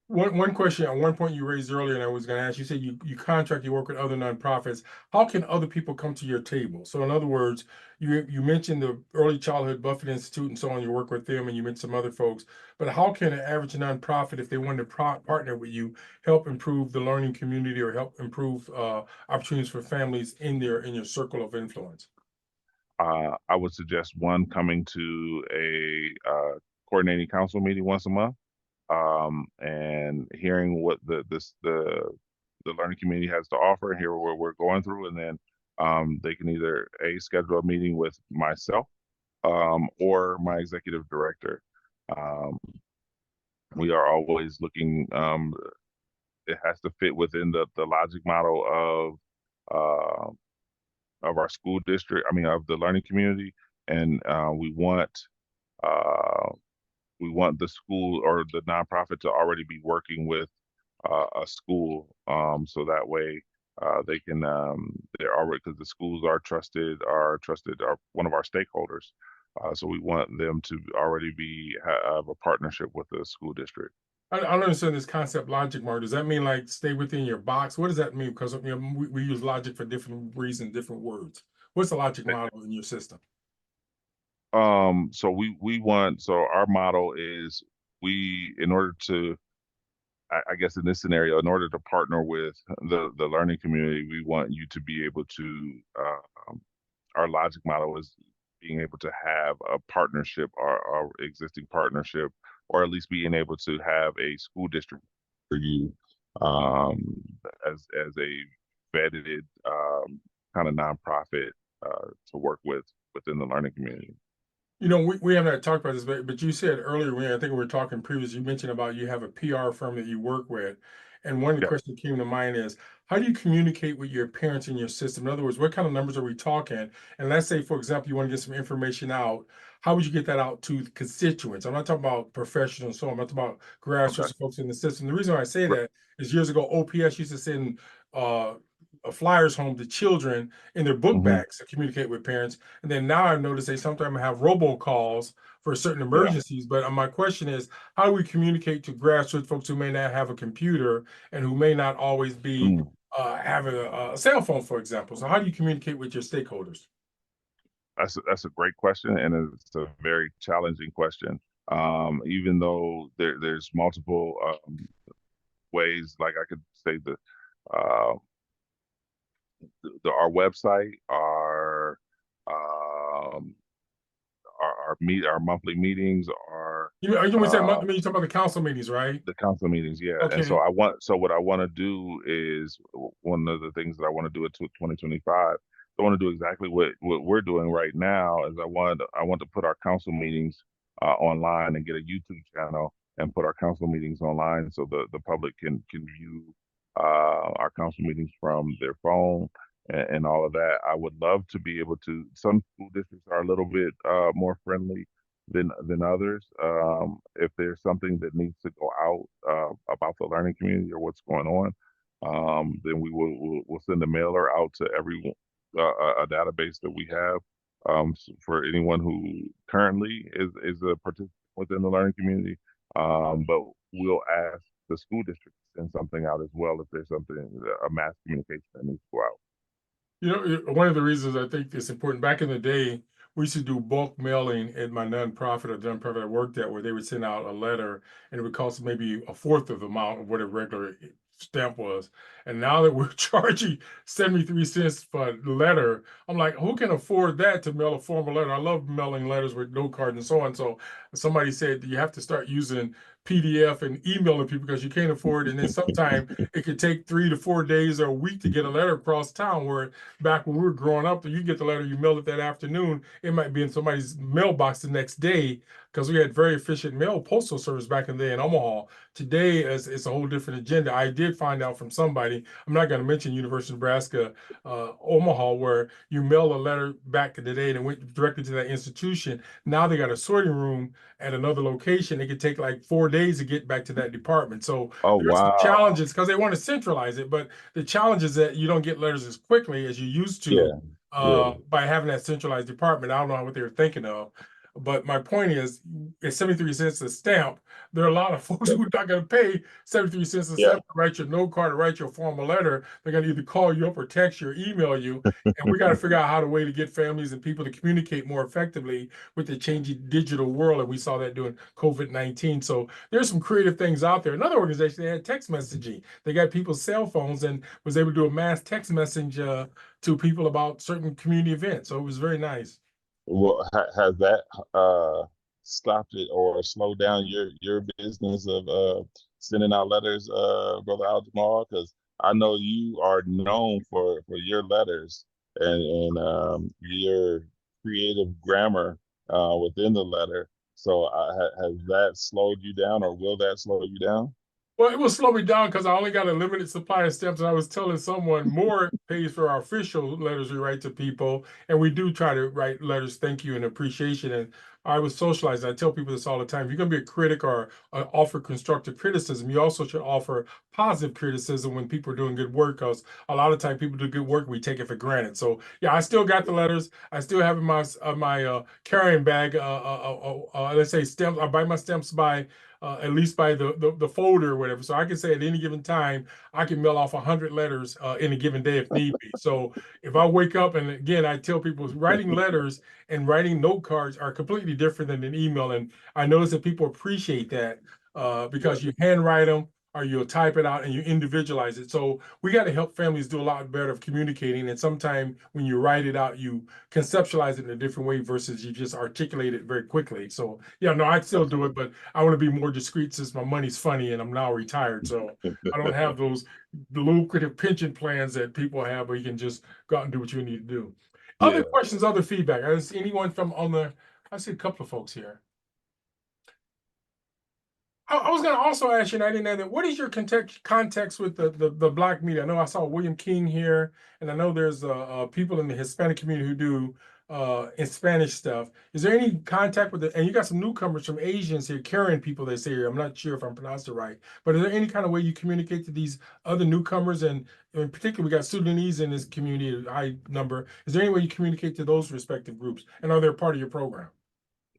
One question at one point you raised earlier, and I was going to ask, you said you contract, you work with other nonprofits. How can other people come to your table? So in other words, you mentioned the Early Childhood Buffett Institute and so on, you work with them, and you mentioned some other folks, but how can an average nonprofit, if they wanted to partner with you, help improve the learning community or help improve opportunities for families in your circle of influence? I would suggest one coming to a coordinating council meeting once a month, and hearing what the learning community has to offer and hear what we're going through, and then they can either schedule a meeting with myself or my executive director. We are always looking. It has to fit within the logic model of our school district. I mean, of the learning community, and we want the school or the nonprofit to already be working with a school, so that way they can they're already, because the schools are one of our stakeholders. So we want them to already have a partnership with the school district. I don't understand this concept, logic model. Does that mean like stay within your box? What does that mean? Because, you know, we use logic for different reasons, different words. What's the logic model in your system? So our model is, in order to, I guess in this scenario, in order to partner with the learning community, we want you to be able to, our logic model is being able to have a partnership, our existing partnership, or at least being able to have a school district for you, as a vetted kind of nonprofit to work with within the learning community. You know, we have not talked about this, but you said earlier, I think we were talking previously, you mentioned about you have a PR firm that you work with. And one of the Yeah. questions that came to mind is, how do you communicate with your parents in your system? In other words, what kind of numbers are we talking? And let's say, for example, you want to get some information out. How would you get that out to the constituents? I'm not talking about professionals and so on. I'm not talking about grassroots Okay. folks in the system. The reason why I say Right. that is years ago, OPS used to send flyers home to children in their book bags to communicate with parents. And then now I've noticed they sometimes have robocalls for certain Yeah. emergencies. But my question is, how do we communicate to grassroots folks who may not have a computer and who may not always be having a cell phone, for example? So how do you communicate with your stakeholders? That's a great question, and it's a very challenging question. Even though there's multiple ways, like I could say uh, our website, our monthly meetings, You when say monthly meetings, you're talking about the council meetings, right? the council meetings, yeah. And so Okay. what I want to do is, one of the things that I want to do in 2025. I want to do exactly what we're doing right now. Is I want to put our council meetings online and get a YouTube channel and put our council meetings online, so the public can view our council meetings from their phone and all of that. I would love to be able to. Some school districts are a little bit more friendly than others. If there's something that needs to go out about the learning community or what's going on, then we'll send a mailer out to everyone, a database that we have, for anyone who currently is a participant within the learning community. But we'll ask the school district to send something out as well if there's a mass communication that needs to go out. You know, one of the reasons I think it's important, back in the day, we used to do bulk mailing at my nonprofit or the nonprofit I worked at, where they would send out a letter and it would cost maybe a fourth of the amount of what a regular stamp was. And now that we're charging 73 cents for a letter, I'm like, who can afford that to mail a formal letter? I love mailing letters with note cards and so on. So somebody said you have to start using PDF and emailing people because you can't afford it. And then sometimes it could take 3 to 4 days or a week to get a letter across town, where back when we were growing up, you get the letter, you mail it that afternoon, it might be in somebody's mailbox the next day, because we had very efficient mail postal service back in the day in Omaha. Today, it's a whole different agenda. I did find out from somebody, I'm not going to mention University of Nebraska, Omaha, where you mail a letter back in the day and it went directly to that institution. Now they got a sorting room at another location. It could take like 4 days to get back to that department. So Oh, there's some wow. challenges because they want to centralize it, but the challenge is that you don't get letters as quickly as you used to Yeah. by having that centralized department. I don't know what they were thinking of. But my point is, it's 73 cents a stamp. There are a lot of folks who are not going to pay 73 cents a stamp to write your note card, to write your formal letter. They're going to either call you up or text you or email you. And we got to figure out how to way to get families and people to communicate more effectively with the changing digital world. And we saw that during COVID-19. So there's some creative things out there. Another organization, they had text messaging. They got people's cell phones and was able to do a mass text message to people about certain community events. So it was very nice. Well, has that stopped it or slowed down your business of sending out letters, Brother Aljamal? Because I know you are known for your letters and your creative grammar within the letter. So has that slowed you down, or will that slow you down? Well, it will slow me down because I only got a limited supply of stamps. And I was telling someone more pays for our official letters we write to people. And we do try to write letters, thank you and appreciation. And I was socializing. I tell people this all the time. If you're going to be a critic or offer constructive criticism, you also should offer positive criticism when people are doing good work, because a lot of time people do good work, we take it for granted. So yeah, I still got the letters. I still have in my carrying bag, let's say stamps. I buy my stamps by at least by the folder or whatever. So I can say at any given time, I can mail off 100 letters in a given day if need be. So if I wake up, and again, I tell people writing letters and writing note cards are completely different than an email. And I notice that people appreciate that because you handwrite them or you'll type it out and you individualize it. So we got to help families do a lot better of communicating. And sometimes when you write it out, you conceptualize it in a different way versus you just articulate it very quickly. So yeah, no, I still do it, but I want to be more discreet since my money's funny and I'm now retired. So I don't have those lucrative pension plans that people have where you can just go out and do what you need to do. Other questions, other feedback. I see anyone from I see a couple of folks here. I was going to also ask you, and I didn't know that, what is your context with the Black media? I know I saw William King here, and I know there's people in the Hispanic community who do in Spanish stuff. Is there any contact with and you got some newcomers from Asians here, Karen people they say here. I'm not sure if I'm pronouncing it right, but is there any kind of way you communicate to these other newcomers? And in particular, we got Sudanese in this community, a high number. Is there any way you communicate to those respective groups? And are they part of your program?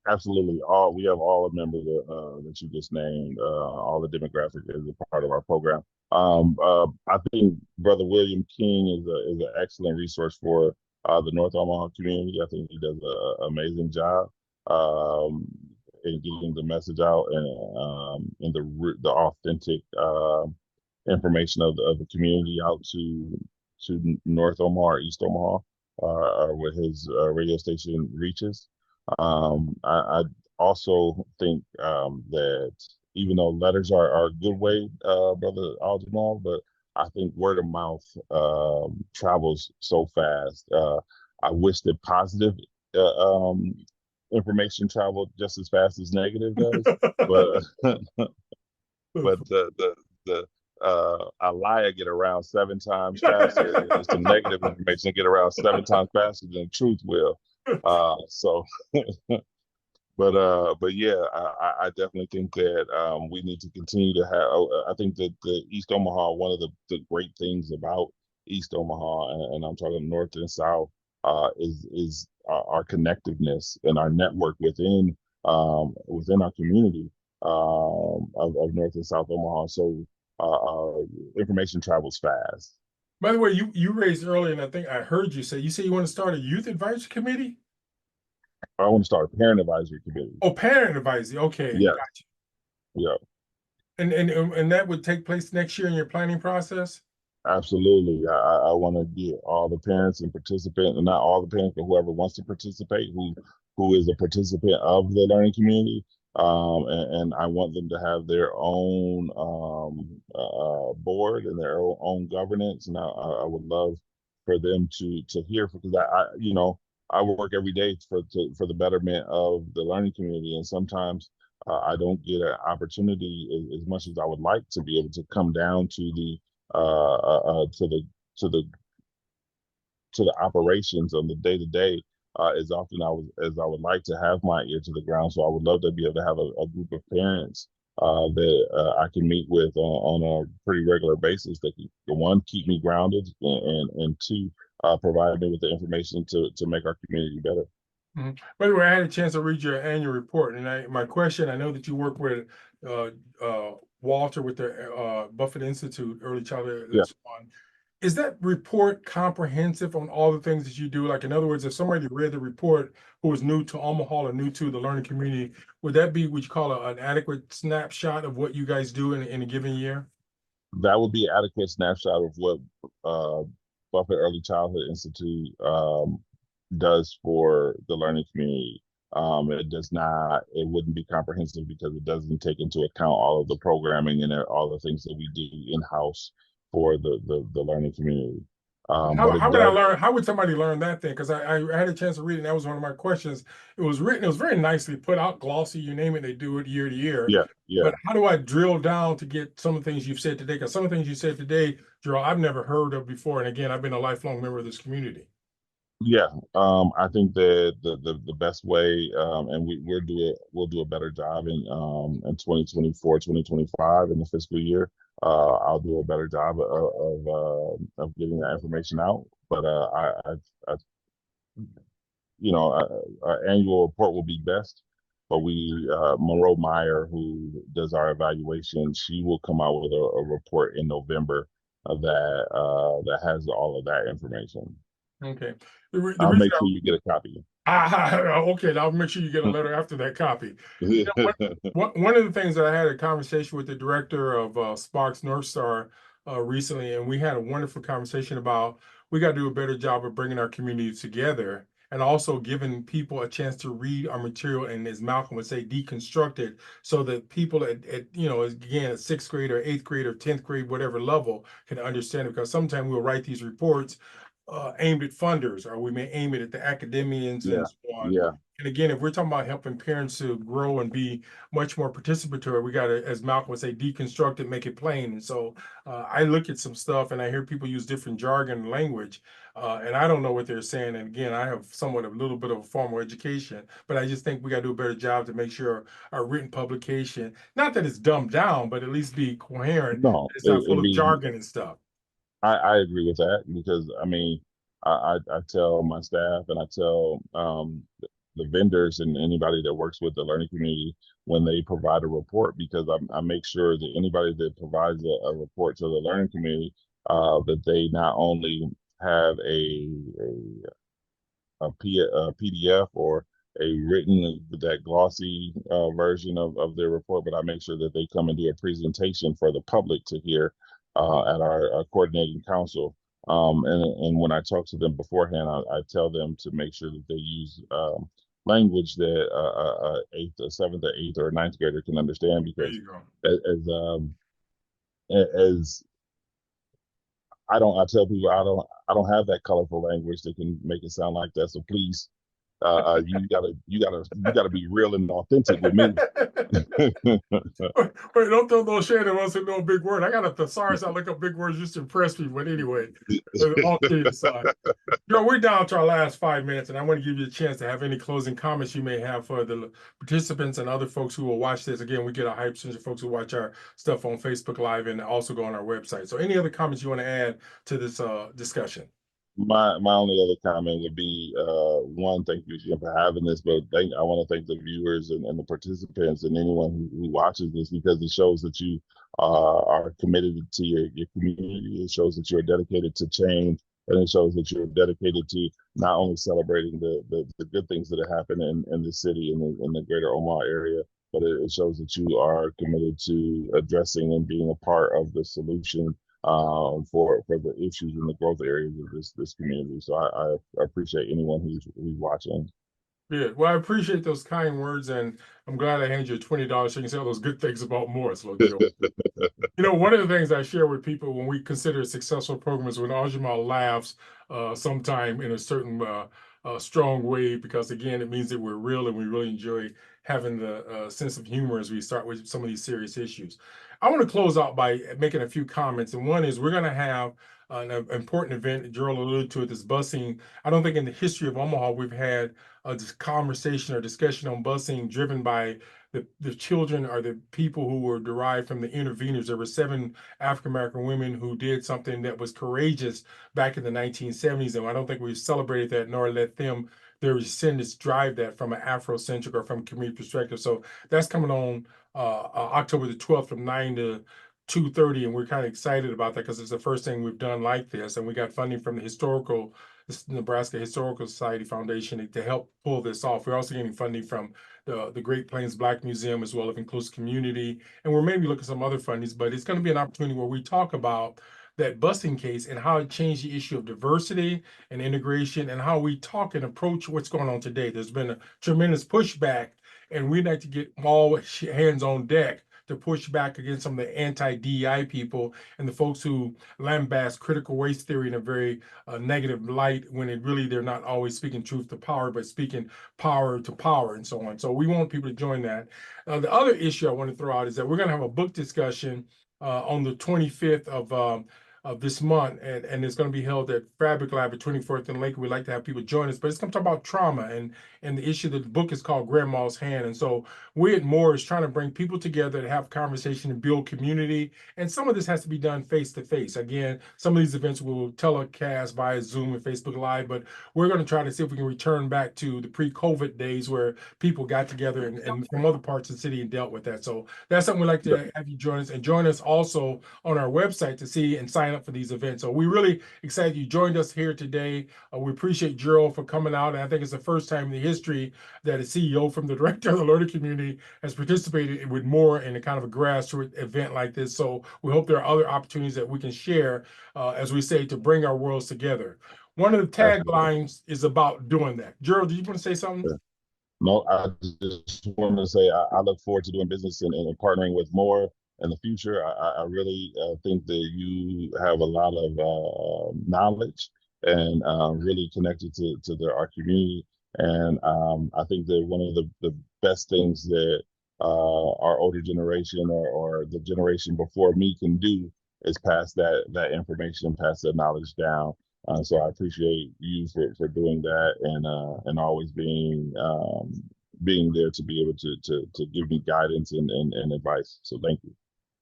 Absolutely. We have all the members that you just named. All the demographic is a part of our program. I think Brother William King is an excellent resource for the North Omaha community. I think he does an amazing job in getting the message out and in the authentic information of the community out to North Omaha or East Omaha, or where his radio station reaches. I also think that even though letters are a good way, Brother Aljamal, but I think word of mouth travels so fast. I wish that positive information traveled just as fast as negative does, but but the a liar get around 7 times faster, and some negative information get around 7 times faster than the truth will. So, but yeah, I definitely think that we need to continue to have. I think that the East Omaha, one of the great things about East Omaha, and I'm talking North and South, is our connectiveness and our network within our community of North and South Omaha. So information travels fast. By the way, you raised earlier, and I think I heard you say you want to start a youth advisory committee? I want to start a parent advisory committee. Oh, parent advisory. Okay. Yeah. Gotcha. Yeah. And that would take place next year in your planning process? Absolutely. I want to get all the parents and participants, and not all the parents, but whoever wants to participate, who is a participant of the learning community, and I want them to have their own board and their own governance. And I would love for them to hear, because you know, I work every day for the betterment of the learning community, and sometimes I don't get an opportunity as much as I would like to be able to come down to the to the to the operations on the day to day as often as I would like to have my ear to the ground. So I would love to be able to have a group of parents that I can meet with on a pretty regular basis that can, one, keep me grounded, and two, provide me with the information to make our community better. Mhm. By the way, I had a chance to read your annual report, and my question, I know that you work with uh, Walter with the Buffett Institute Early Childhood Yeah, Fund. Is that report comprehensive on all the things that you do? Like, in other words, if somebody read the report who was new to Omaha or new to the learning community, would that be what you call an adequate snapshot of what you guys do in a given year? that would be an adequate snapshot of what uh, Buffett Early Childhood Institute does for the learning community. It does not, it wouldn't be comprehensive because it doesn't take into account all of the programming and all the things that we do in-house for the learning community. But it How would I does, learn? How would somebody learn that thing? Because I had a chance to read it, and that was one of my questions. It was written, it was very nicely put out, glossy, you name it, they do it year to year. yeah, yeah. But how do I drill down to get some of the things you've said today? Because some of the things you said today, Gerald, I've never heard of before. And again, I've been a lifelong member of this community. Yeah, I think that the best way, and we'll do a better job in 2024, 2025 in the fiscal year. I'll do a better job of getting that information out. But I you know, our annual report will be best. But Monroe Meyer, who does our evaluation, she will come out with a report in November that has all of that information. Okay. The I'll reason make sure you get a copy. okay, I'll make sure you get a letter after that copy. You know, Yeah, one of the things that I had a conversation with the director of Sparks North Star recently, and we had a wonderful conversation about we got to do a better job of bringing our community together and also giving people a chance to read our material and, as Malcolm would say, deconstruct it so that people at you know, again, at sixth grade or eighth grade or 10th grade, whatever level, can understand it. Because sometimes we'll write these reports aimed at funders, or we may aim it at the academians and so on. yeah, And again, if we're talking about helping parents to grow and be much more participatory, we got to, as Malcolm would say, deconstruct it, make it plain. And so I look at some stuff and I hear people use different jargon and language, and I don't know what they're saying. And again, I have somewhat a little bit of a formal education, but I just think we got to do a better job to make sure our written publication, not that it's dumbed down, but at least be coherent. no, It's not full it'd of be. jargon and stuff. I agree with that because I mean, I tell my staff and I tell the vendors and anybody that works with the learning community when they provide a report, because I make sure that anybody that provides a report to the learning community, that they not only have a PDF or a written, that glossy version of their report, but I make sure that they come and do a presentation for the public to hear at our coordinating council. And when I talk to them beforehand, I tell them to make sure that they use language that a seventh or eighth or ninth grader can understand, There because you go. as I tell people I don't have that colorful language that can make it sound like that. So please, you gotta be real and authentic with me. Wait, don't throw those shade at us who know a big word. I got a thesaurus. I look up big words just to impress me. But anyway, all kidding aside. Joe, we're down to our last 5 minutes, and I want to give you a chance to have any closing comments you may have for the participants and other folks who will watch this. Again, we get a hype since the folks who watch our stuff on Facebook Live and also go on our website. So any other comments you want to add to this discussion? My only other comment would be one, thank you again for having this, but I want to thank the viewers and the participants and anyone who watches this, because it shows that you are committed to your community. It shows that you're dedicated to change, and it shows that you're dedicated to not only celebrating the good things that have happened in the city and in the greater Omaha area, but it shows that you are committed to addressing and being a part of the solution for the issues in the growth areas of this community. So I appreciate anyone who's watching. Good. Well, I appreciate those kind words, and I'm glad I handed you $20 so you can say all those good things about Morris, little Joe. You know, one of the things I share with people when we consider a successful program is when Aljamal laughs sometime in a certain strong way, because again, it means that we're real and we really enjoy having the sense of humor as we start with some of these serious issues. I want to close out by making a few comments, and one is we're going to have an important event. Gerald alluded to it, this busing. I don't think in the history of Omaha we've had a conversation or discussion on busing driven by the children or the people who were derived from the interveners. There were 7 African-American women who did something that was courageous back in the 1970s. And I don't think we've celebrated that nor let them, their descendants, drive that from an Afrocentric or from a community perspective. So that's coming on October the 12th from 9 to 2:30, and we're kind of excited about that because it's the first thing we've done like this, and we got funding from the Nebraska Historical Society Foundation to help pull this off. We're also getting funding from the Great Plains Black Museum as well as Inclusive Community, and we're maybe looking at some other fundings, but it's going to be an opportunity where we talk about that busing case and how it changed the issue of diversity and integration and how we talk and approach what's going on today. There's been a tremendous pushback, and we'd like to get all hands on deck to push back against some of the anti-DEI people and the folks who lambast critical race theory in a very negative light, when they're not always speaking truth to power, but speaking power to power and so on. So we want people to join that. The other issue I want to throw out is that we're going to have a book discussion on the 25th of this month, and it's going to be held at Fabric Lab at 24th and Lake. We'd like to have people join us, but it's going to talk about trauma and the issue that the book is called Grandma's Hand. And so we at Moore is trying to bring people together to have conversation and build community. And some of this has to be done face to face. Again, some of these events will telecast via Zoom and Facebook Live, but we're going to try to see if we can return back to the pre-COVID days where people got together and from other parts of the city and dealt with that. So that's something we'd like to have you join us, and join us also on our website to see and sign up for these events. So we're really excited you joined us here today. We appreciate Gerald for coming out, and I think it's the first time in the history that a CEO from the director of the learning community has participated with more in a kind of a grassroots event like this. So we hope there are other opportunities that we can share, as we say, to bring our worlds together. One of the taglines is about doing that. Gerald, do you want to say something? Sure. No, I just want to say I look forward to doing business and partnering with more in the future. I really think that you have a lot of knowledge and really connected to our community. And I think that one of the best things that our older generation or the generation before me can do is pass that information, pass that knowledge down. So I appreciate you for doing that and always being there to be able to give me guidance and advice. So thank you.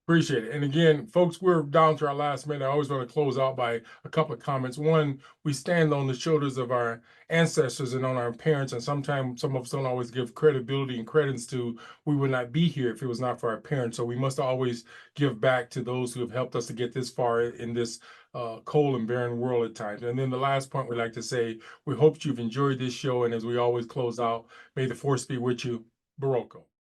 Appreciate it. And again, folks, we're down to our last minute. I always want to close out by a couple of comments. One, we stand on the shoulders of our ancestors and on our parents, and sometimes some of us don't always give credibility and credence to, we would not be here if it was not for our parents. So we must always give back to those who have helped us to get this far in this cold and barren world at times. And then the last point we'd like to say, we hope you've enjoyed this show, and as we always close out, may the force be with you. Baroko.